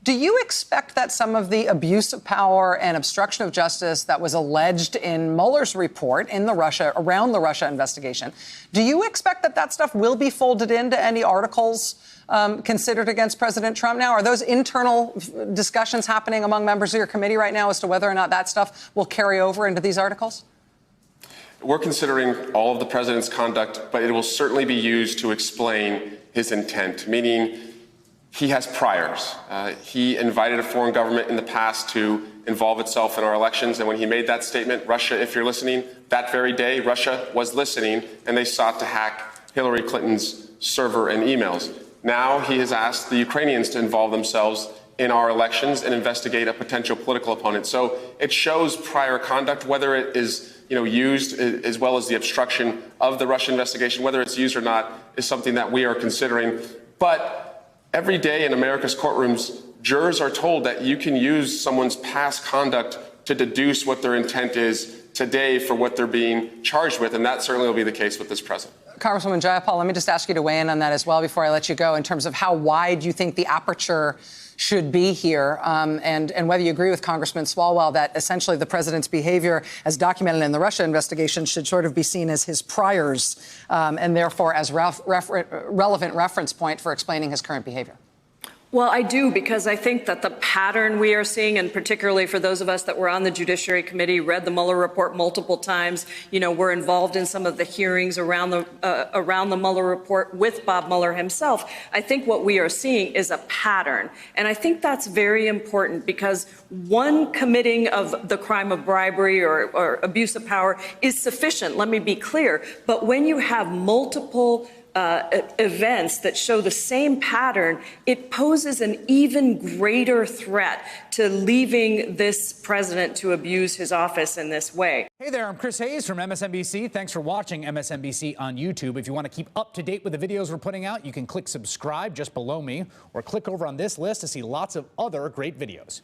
Do you expect that some of the abuse of power and obstruction of justice that was alleged in Mueller's report in around the Russia investigation, do you expect that that stuff will be folded into any articles considered against President Trump now? Are those internal discussions happening among members of your committee right now as to whether or not that stuff will carry over into these articles? We're considering all of the president's conduct, but it will certainly be used to explain his intent, meaning he has priors. He invited a foreign government in the past to involve itself in our elections. And when he made that statement, Russia, if you're listening, that very day, Russia was listening, and they sought to hack Hillary Clinton's server and emails. Now he has asked the Ukrainians to involve themselves in our elections and investigate a potential political opponent. So it shows prior conduct, whether it is used, as well as the obstruction of the Russia investigation, whether it's used or not, is something that we are considering. But every day in America's courtrooms, jurors are told that you can use someone's past conduct to deduce what their intent is today for what they're being charged with, and that certainly will be the case with this president. Congresswoman Jayapal, let me just ask you to weigh in on that as well before I let you go, in terms of how wide you think the aperture should be here, and whether you agree with Congressman Swalwell that essentially the president's behavior, as documented in the Russia investigation, should sort of be seen as his priors and therefore as relevant reference point for explaining his current behavior. Well, I do, because I think that the pattern we are seeing, and particularly for those of us that were on the Judiciary Committee, read the Mueller report multiple times, were involved in some of the hearings around the Mueller report with Bob Mueller himself. I think what we are seeing is a pattern. And I think that's very important, because one committing of the crime of bribery or abuse of power is sufficient, let me be clear. But when you have multiple events that show the same pattern, it poses an even greater threat to leaving this president to abuse his office in this way. Hey there, I'm Chris Hayes from MSNBC. Thanks for watching MSNBC on YouTube. If you want to keep up to date with the videos we're putting out, you can click subscribe just below me, or click over on this list to see lots of other great videos.